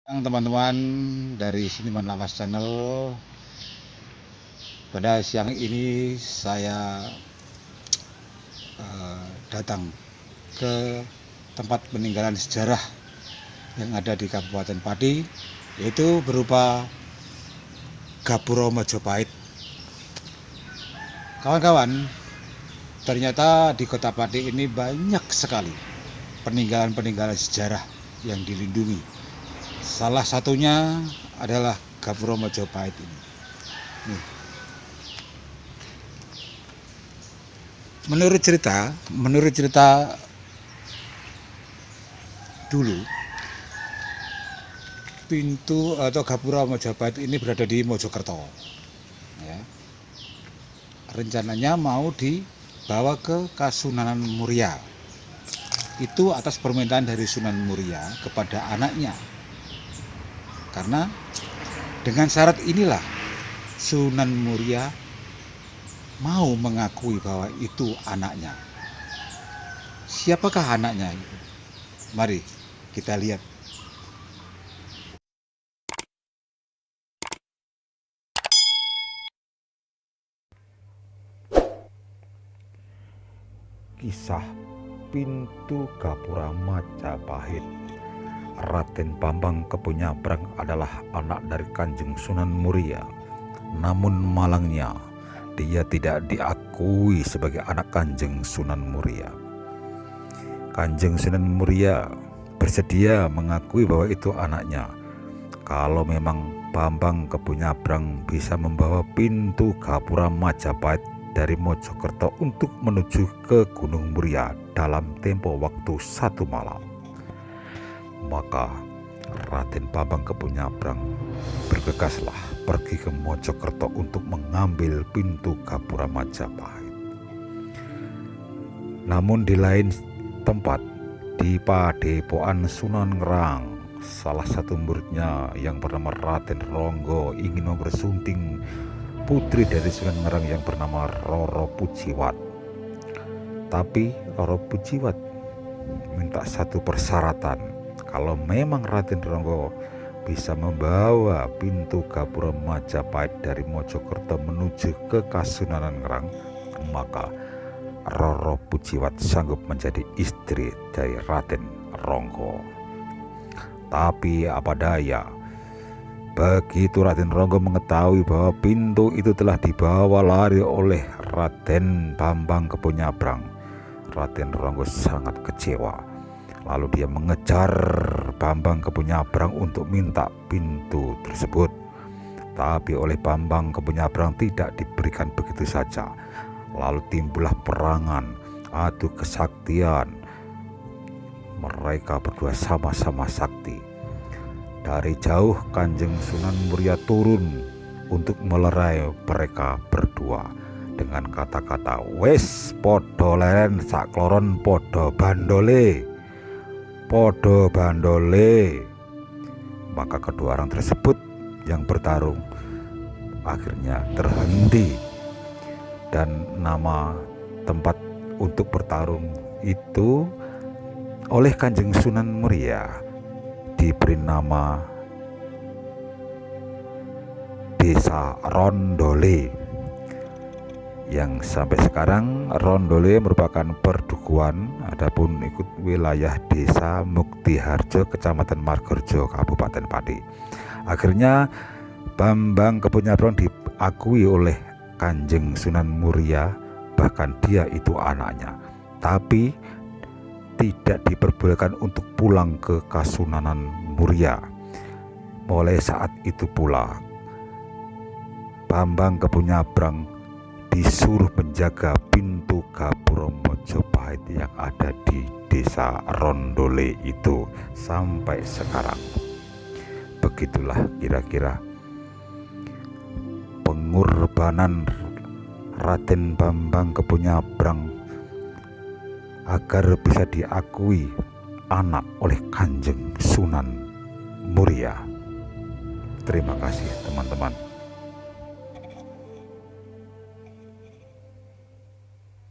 Teman-teman dari Seniman Lawas Channel. Pada siang ini saya datang ke tempat peninggalan sejarah yang ada di Kabupaten Pati, yaitu berupa Gapura Majapahit. Kawan-kawan, ternyata di Kota Pati ini banyak sekali peninggalan-peninggalan sejarah yang dilindungi. Salah satunya adalah Gapura Majapahit ini. Nih. Menurut cerita dulu, pintu atau Gapura Majapahit ini berada di Mojokerto. Ya. Rencananya mau dibawa ke Kasunanan Muria. Itu atas permintaan dari Sunan Muria kepada anaknya. Karena dengan syarat inilah Sunan Muria mau mengakui bahwa itu anaknya. Siapakah anaknya itu? Mari kita lihat. Kisah Pintu Gapura Majapahit. Raden Bambang Kepunyabrang adalah anak dari Kanjeng Sunan Muria. Namun malangnya, dia tidak diakui sebagai anak Kanjeng Sunan Muria. Kanjeng Sunan Muria bersedia mengakui bahwa itu anaknya kalau memang Bambang Kepunyabrang bisa membawa pintu Gapura Majapahit dari Mojokerto untuk menuju ke Gunung Muria dalam tempo waktu 1 malam. Maka Raden Bambang Kepunyabrang bergegaslah pergi ke Mojokerto untuk mengambil pintu Gapura Majapahit. Namun di lain tempat, di Padepokan Sunan Ngrang, salah satu muridnya yang bernama Raden Ronggo ingin mempersunting putri dari Sunan Ngrang yang bernama Roro Pujiwat. Tapi Roro Pujiwat minta satu persyaratan. Kalau memang Raden Ronggo bisa membawa pintu Gapura Majapahit dari Mojokerto menuju ke Kasunanan Ngrang, maka Roro Pujiwat sanggup menjadi istri dari Raden Ronggo. Tapi apa daya, begitu Raden Ronggo mengetahui bahwa pintu itu telah dibawa lari oleh Raden Bambang Kepunyabrang, Raden Ronggo sangat kecewa. Lalu dia mengejar Bambang Kepunyabrang untuk minta pintu tersebut. Tapi oleh Bambang Kepunyabrang tidak diberikan begitu saja. Lalu timbullah perangan, adu kesaktian. Mereka berdua sama-sama sakti. Dari jauh Kanjeng Sunan Muria turun untuk melerai mereka berdua dengan kata-kata, "Wes podo leren sakloron podo bandole. Podo bandole." Maka kedua orang tersebut yang bertarung akhirnya terhenti, dan nama tempat untuk bertarung itu oleh Kanjeng Sunan Muria diberi nama Desa Rondole, yang sampai sekarang Rondole merupakan perdukuhan. Adapun ikut wilayah Desa Muktiharjo, Kecamatan Margorjo, Kabupaten Pati. Akhirnya Bambang Kepunyabrang diakui oleh Kanjeng Sunan Muria, bahkan dia itu anaknya. Tapi tidak diperbolehkan untuk pulang ke Kasunanan Muria. Mulai saat itu pula Bambang Kepunyabrang disuruh menjaga pintu Gapura Majapahit yang ada di Desa Rondole itu sampai sekarang. Begitulah kira-kira pengorbanan Raden Bambang Kepunyabrang agar bisa diakui anak oleh Kanjeng Sunan Muria. Terima kasih teman-teman.